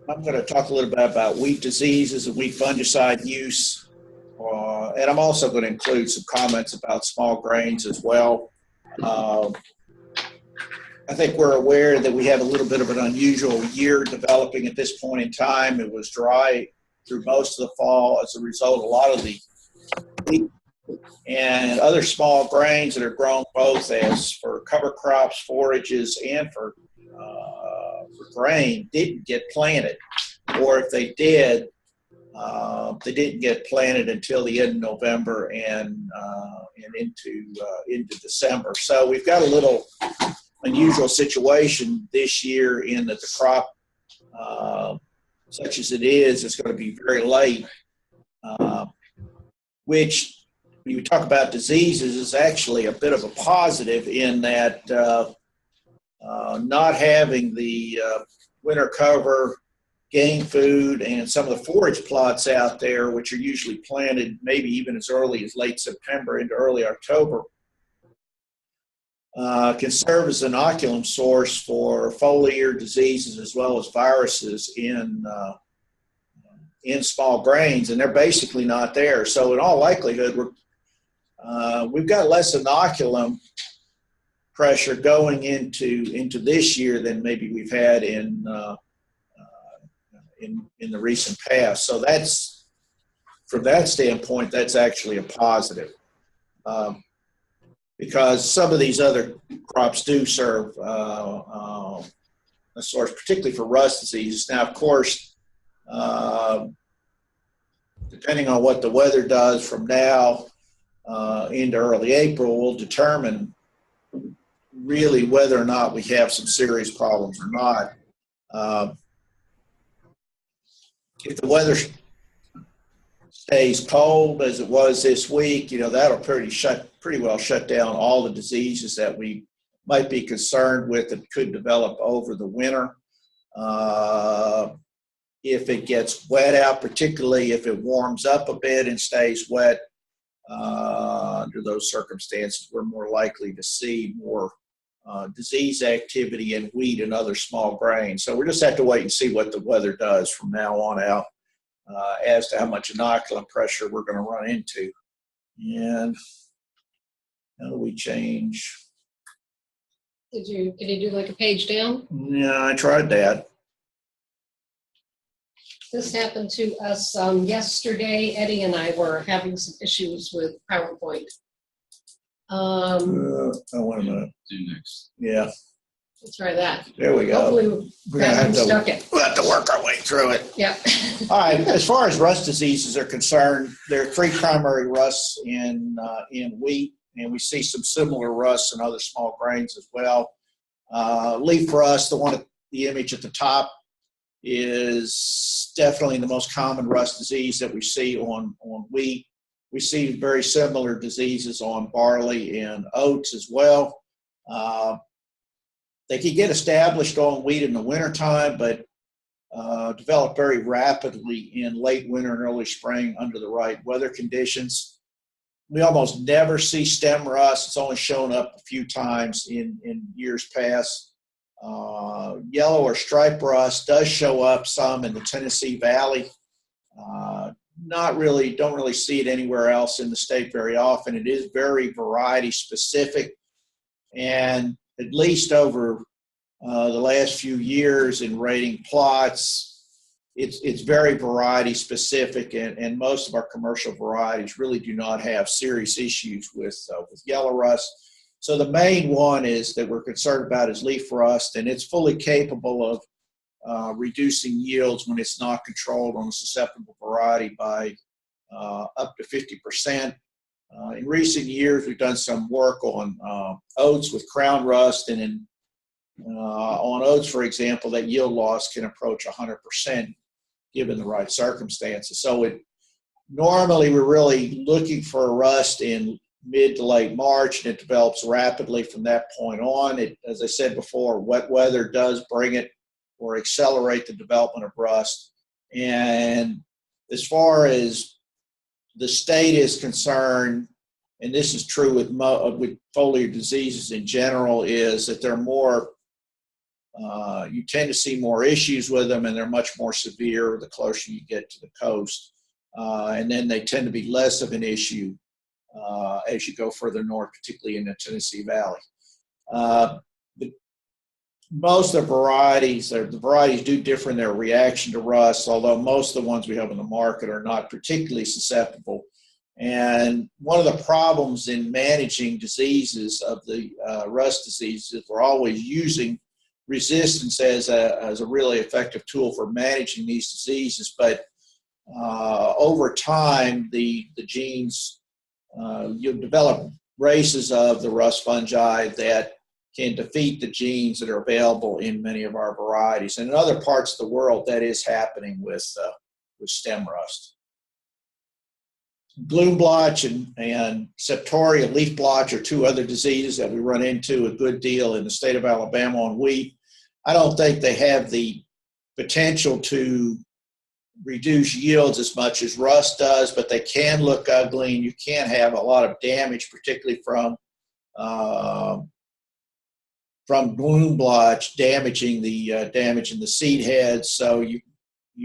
I'm going to talk a little bit about wheat diseases and wheat fungicide use. And I'm also going to include some comments about small grains as well. Uh, I think we're aware that we have a little bit of an unusual year developing at this point in time. It was dry through most of the fall. As a result, a lot of the wheat and other small grains that are grown both as for cover crops, forages, and for grain didn't get planted. Or if they didn't get planted until the end of November and into December. So we've got a little unusual situation this year in that the crop, such as it is going to be very late, which when you talk about diseases is actually a bit of a positive in that not having the winter cover, game food, and some of the forage plots out there, which are usually planted maybe even as early as late September into early October, can serve as an inoculum source for foliar diseases as well as viruses in small grains, and they're basically not there. So in all likelihood, we've got less inoculum pressure going into this year than maybe we've had in the recent past. So that's, from that standpoint, that's actually a positive, because some of these other crops do serve a source, particularly for rust diseases. Now, of course, depending on what the weather does from now into early April will determine really whether or not we have some serious problems or not. If the weather stays cold as it was this week, that'll pretty well shut down all the diseases that we might be concerned with that could develop over the winter. If it gets wet out, particularly if it warms up a bit and stays wet, under those circumstances, we're more likely to see more disease activity in wheat and other small grains. So we just have to wait and see what the weather does from now on out as to how much inoculum pressure we're going to run into. And how do we change? Did you do like a page down? Yeah, I tried that. This happened to us yesterday. Eddie and I were having some issues with PowerPoint. Oh, wait a minute. Do next. Yeah. Let's try that. There we go. Hopefully we'll have to work our way through it. Yeah. All right. As far as rust diseases are concerned, there are three primary rusts in wheat, and we see some similar rusts in other small grains as well. Leaf rust, the image at the top, is definitely the most common rust disease that we see on wheat. We see very similar diseases on barley and oats as well. They can get established on wheat in the wintertime, but develop very rapidly in late winter and early spring under the right weather conditions. We almost never see stem rust. It's only shown up a few times in years past. Yellow or stripe rust does show up some in the Tennessee Valley. Don't really see it anywhere else in the state very often. It is very variety specific, and at least over the last few years in rating plots, it's very variety specific, and most of our commercial varieties really do not have serious issues with yellow rust. So the main one is that we're concerned about is leaf rust, and it's fully capable of reducing yields when it's not controlled on a susceptible variety by up to 50%. In recent years, we've done some work on oats with crown rust, and on oats, for example, that yield loss can approach 100% given the right circumstances. So normally we're really looking for a rust in mid to late March, and it develops rapidly from that point on. As I said before, wet weather does bring it or accelerate the development of rust. And as far as the state is concerned, and this is true with foliar diseases in general, is that they're more you tend to see more issues with them, and they're much more severe the closer you get to the coast. And then they tend to be less of an issue as you go further north, particularly in the Tennessee Valley. Most of the varieties do differ in their reaction to rust, although most of the ones we have in the market are not particularly susceptible. And one of the problems in managing diseases of the rust diseases is we're always using resistance as a really effective tool for managing these diseases. But over time, the genes, you develop races of the rust fungi that can defeat the genes that are available in many of our varieties. And in other parts of the world, that is happening with stem rust. Bloom blotch and septoria leaf blotch are two other diseases that we run into a good deal in the state of Alabama on wheat. I don't think they have the potential to reduce yields as much as rust does, but they can look ugly, and you can have a lot of damage, particularly from bloom blotch damaging the seed heads. So you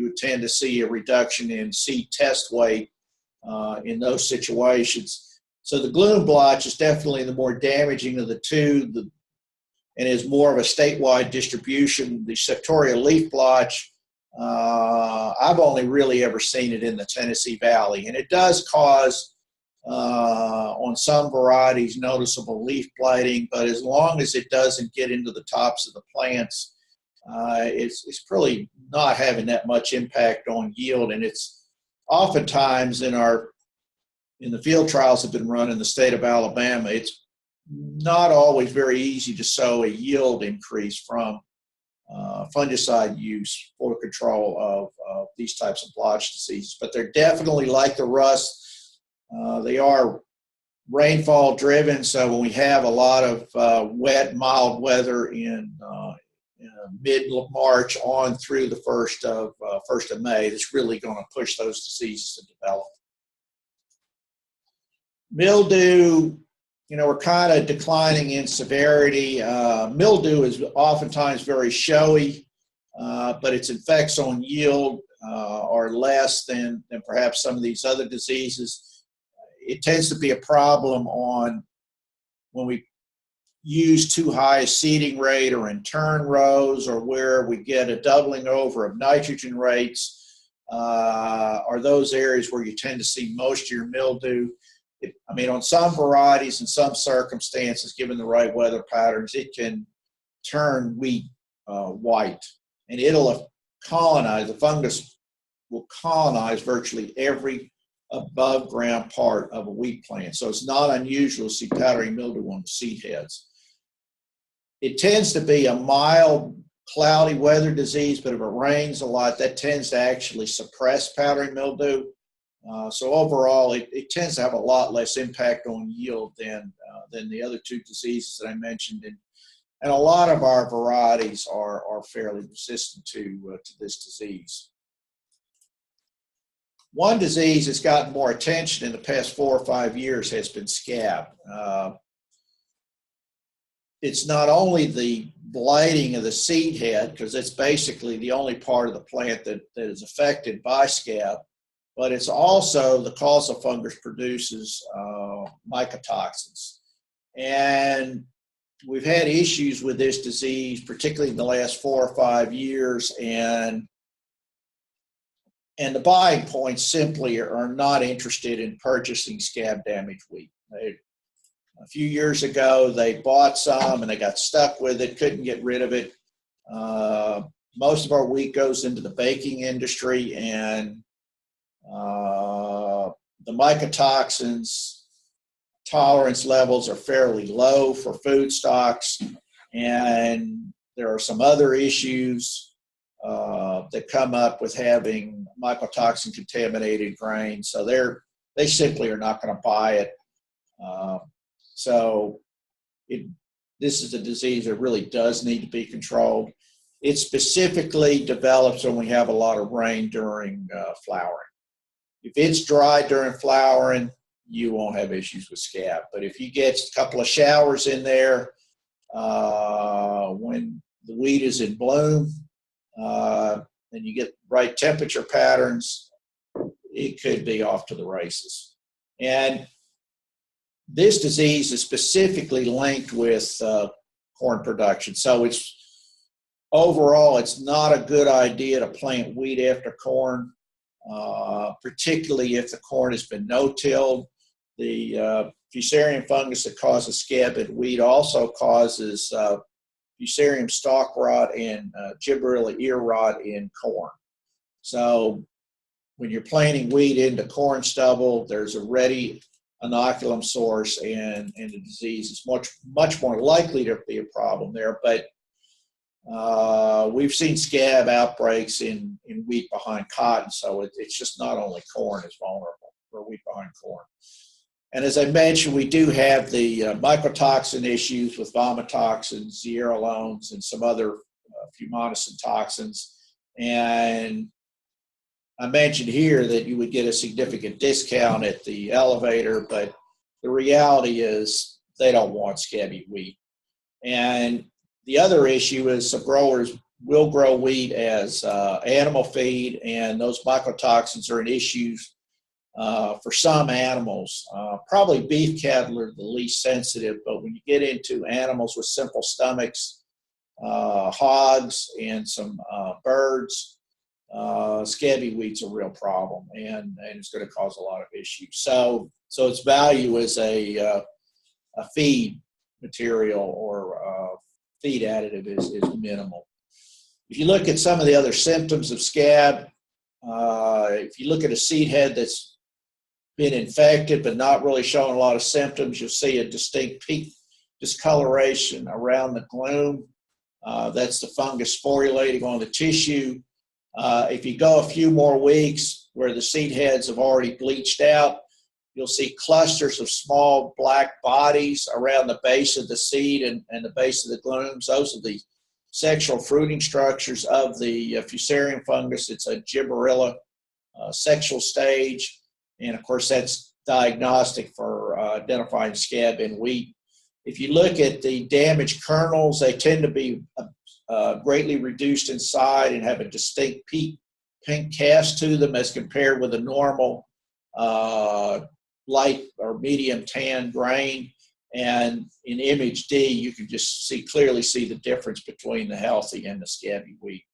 would tend to see a reduction in seed test weight in those situations. So the bloom blotch is definitely the more damaging of the two, and is more of a statewide distribution. The septoria leaf blotch, I've only really ever seen it in the Tennessee Valley, and it does cause on some varieties noticeable leaf blighting, but as long as it doesn't get into the tops of the plants, it's really not having that much impact on yield. And it's oftentimes in the field trials that have been run in the state of Alabama, it's not always very easy to show a yield increase from fungicide use for control of these types of blotch diseases. But they're definitely like the rust. They are rainfall driven, so when we have a lot of wet, mild weather in mid-March on through the 1st of May, it's really going to push those diseases to develop. Mildew, we're kind of declining in severity. Mildew is oftentimes very showy, but its effects on yield are less than perhaps some of these other diseases. It tends to be a problem when we use too high a seeding rate or in turn rows, or where we get a doubling over of nitrogen rates, are those areas where you tend to see most of your mildew. On some varieties, in some circumstances, given the right weather patterns, it can turn wheat white, and it'll colonize. The fungus will colonize virtually every above ground part of a wheat plant. So it's not unusual to see powdery mildew on the seed heads. It tends to be a mild, cloudy weather disease, but if it rains a lot, that tends to actually suppress powdery mildew. So overall, it tends to have a lot less impact on yield than the other two diseases that I mentioned. And a lot of our varieties are fairly resistant to this disease. One disease that's gotten more attention in the past 4 or 5 years has been scab. It's not only the blighting of the seed head, because it's basically the only part of the plant that is affected by scab, but it's also the causal fungus produces mycotoxins. And we've had issues with this disease, particularly in the last 4 or 5 years, and the buying points simply are not interested in purchasing scab-damaged wheat. A few years ago, they bought some and they got stuck with it, couldn't get rid of it. Most of our wheat goes into the baking industry, and the mycotoxins tolerance levels are fairly low for food stocks, and there are some other issues that come up with having mycotoxin contaminated grain. So they simply are not going to buy it. This is a disease that really does need to be controlled. It specifically develops when we have a lot of rain during flowering. If it's dry during flowering, you won't have issues with scab. But if you get a couple of showers in there when the wheat is in bloom, and you get right temperature patterns, it could be off to the races. And this disease is specifically linked with corn production. So overall, it's not a good idea to plant wheat after corn, particularly if the corn has been no-tilled. The fusarium fungus that causes scab in wheat also causes fusarium stalk rot and gibberella ear rot in corn. So when you're planting wheat into corn stubble, there's a ready inoculum source, and the disease is much more likely to be a problem there. But we've seen scab outbreaks in wheat behind cotton, so it's just not only corn is vulnerable for wheat behind corn. And as I mentioned, we do have the mycotoxin issues with vomitoxins, zearalenone, and some other fumonisin toxins. And I mentioned here that you would get a significant discount at the elevator, but the reality is they don't want scabby wheat. And the other issue is some growers will grow wheat as animal feed, and those mycotoxins are an issue for some animals. Probably beef cattle are the least sensitive, but when you get into animals with simple stomachs, hogs, and some birds, scabby wheat's a real problem, and it's going to cause a lot of issues. So its value as a feed material or feed additive is minimal. If you look at some of the other symptoms of scab, if you look at a seed head that's been infected but not really showing a lot of symptoms, you'll see a distinct peak discoloration around the glume. That's the fungus sporulating on the tissue. If you go a few more weeks where the seed heads have already bleached out, you'll see clusters of small black bodies around the base of the seed and the base of the glumes. Those are the sexual fruiting structures of the fusarium fungus. It's a gibberella sexual stage. And of course, that's diagnostic for identifying scab in wheat. If you look at the damaged kernels, they tend to be greatly reduced inside and have a distinct pink cast to them as compared with a normal light or medium tan grain. And in image D, you can just clearly see the difference between the healthy and the scabby wheat.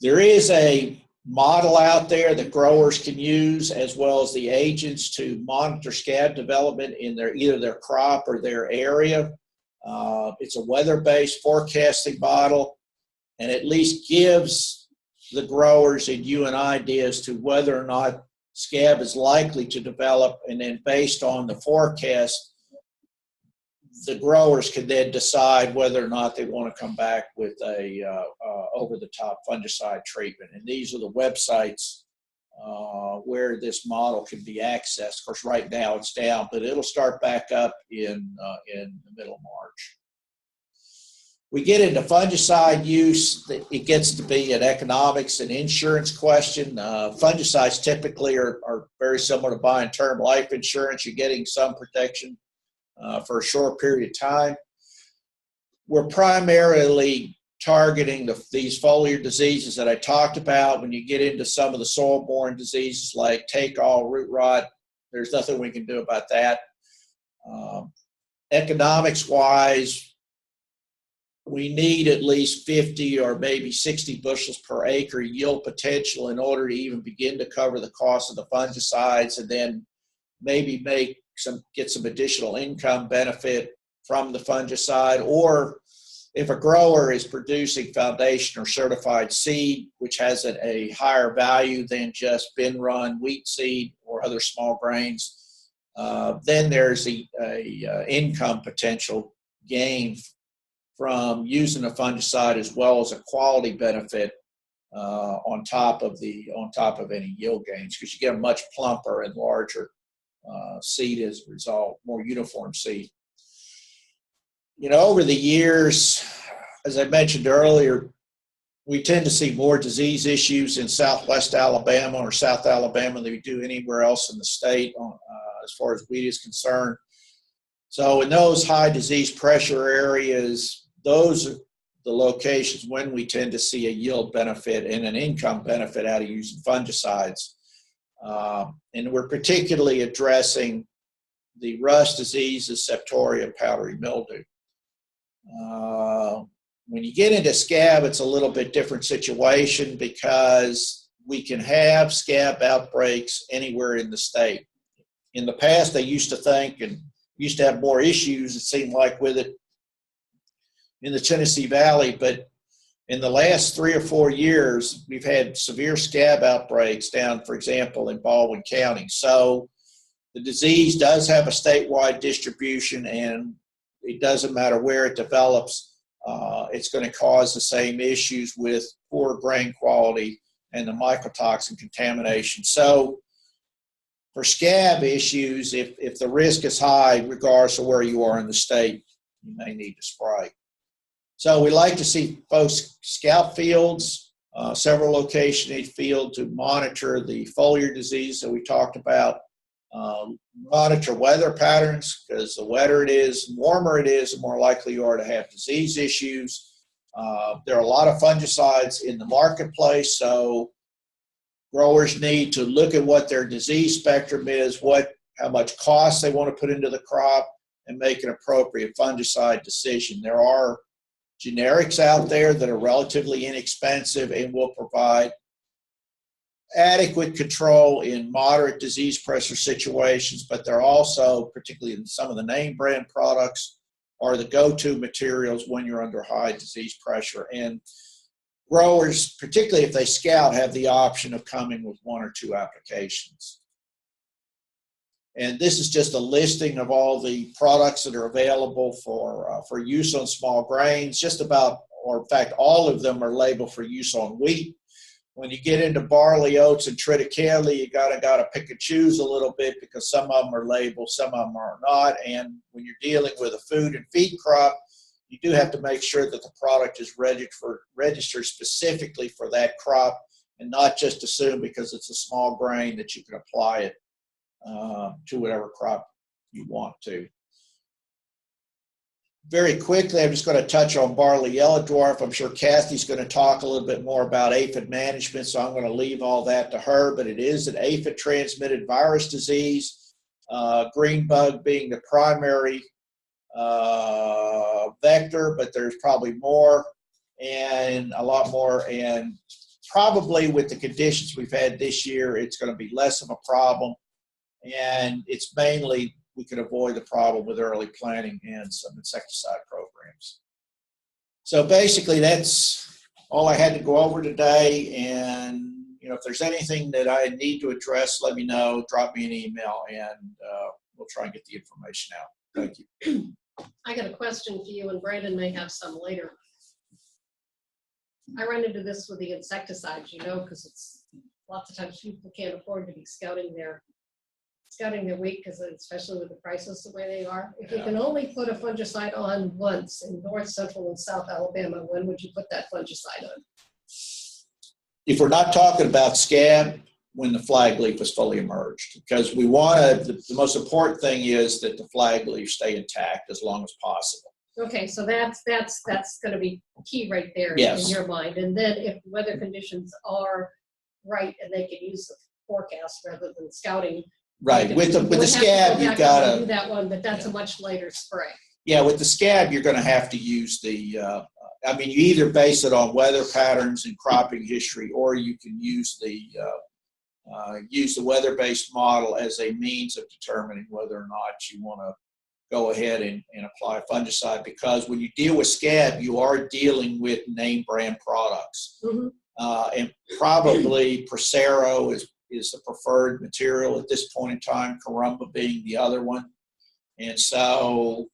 There is a model out there that growers can use, as well as the agents, to monitor scab development in either their crop or their area. It's a weather-based forecasting model, and at least gives the growers and you an idea as to whether or not scab is likely to develop, and then based on the forecast, the growers can then decide whether or not they want to come back with a over-the-top fungicide treatment. And these are the websites where this model can be accessed. Of course, right now it's down, but it'll start back up in the middle of March. We get into fungicide use, it gets to be an economics and insurance question. Fungicides typically are very similar to buying term life insurance. You're getting some protection for a short period of time. We're primarily targeting these foliar diseases that I talked about. When you get into some of the soil-borne diseases like take-all, root rot, there's nothing we can do about that. Economics-wise, we need at least 50 or maybe 60 bushels per acre yield potential in order to even begin to cover the cost of the fungicides, and then maybe get some additional income benefit from the fungicide. Or if a grower is producing foundation or certified seed, which has a higher value than just bin run wheat seed or other small grains, then there's a income potential gain from using a fungicide, as well as a quality benefit on top of any yield gains, because you get a much plumper and larger seed as a result, more uniform seed. You know, over the years, as I mentioned earlier, we tend to see more disease issues in Southwest Alabama or South Alabama than we do anywhere else in the state as far as wheat is concerned. So in those high disease pressure areas, those are the locations when we tend to see a yield benefit and an income benefit out of using fungicides. And we're particularly addressing the rust diseases, septoria, powdery mildew. When you get into scab, it's a little bit different situation because we can have scab outbreaks anywhere in the state. In the past, they used to think and used to have more issues, it seemed like, with it in the Tennessee Valley, but in the last 3 or 4 years, we've had severe scab outbreaks down, for example, in Baldwin County. So the disease does have a statewide distribution, and it doesn't matter where it develops. It's going to cause the same issues with poor grain quality and the mycotoxin contamination. So for scab issues, if the risk is high, regardless of where you are in the state, you may need to spray. So we like to see folks scout fields, several locations in each field to monitor the foliar disease that we talked about. Monitor weather patterns, because the wetter it is, warmer it is, the more likely you are to have disease issues. There are a lot of fungicides in the marketplace, so growers need to look at what their disease spectrum is, how much cost they want to put into the crop, and make an appropriate fungicide decision. There are generics out there that are relatively inexpensive and will provide adequate control in moderate disease pressure situations, but they're also, particularly in some of the name brand products, are the go-to materials when you're under high disease pressure. And growers, particularly if they scout, have the option of coming with 1 or 2 applications. And this is just a listing of all the products that are available for use on small grains. Just about, or in fact, all of them are labeled for use on wheat. When you get into barley, oats, and triticale, you gotta pick and choose a little bit because some of them are labeled, some of them are not. And when you're dealing with a food and feed crop, you do have to make sure that the product is registered specifically for that crop, and not just assume because it's a small grain that you can apply it to whatever crop you want to. Very quickly, I'm just going to touch on barley yellow dwarf. I'm sure Kathy's going to talk a little bit more about aphid management, so I'm going to leave all that to her, but it is an aphid transmitted virus disease, green bug being the primary vector, but there's probably more, and a lot more, and probably with the conditions we've had this year, it's going to be less of a problem. And it's mainly, we can avoid the problem with early planting and some insecticide programs. So basically that's all I had to go over today. And if there's anything that I need to address, let me know, drop me an email, and we'll try and get the information out. Thank you. I got a question for you, and Brandon may have some later. I run into this with the insecticides, because it's lots of times people can't afford to be scouting their wheat, because especially with the prices the way they are. If you can only put a fungicide on once in North, Central, and South Alabama, when would you put that fungicide on? If we're not talking about scab, when the flag leaf is fully emerged, because we want to, the most important thing is that the flag leaf stay intact as long as possible. Okay, so that's going to be key right there. Yes. In your mind. And then if weather conditions are right and they can use the forecast rather than scouting. Right, with the scab, you've got to do that one, but that's a much later spray. Yeah, with the scab, you're going to have to use the, you either base it on weather patterns and cropping history, or you can use the weather-based model as a means of determining whether or not you want to go ahead and apply fungicide, because when you deal with scab, you are dealing with name brand products. Mm-hmm. And probably Prosero is the preferred material at this point in time, Carumba being the other one. And so,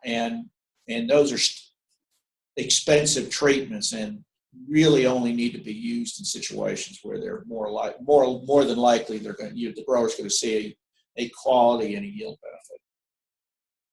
and those are expensive treatments and really only need to be used in situations where they're more than likely the grower's going to see a quality and a yield benefit.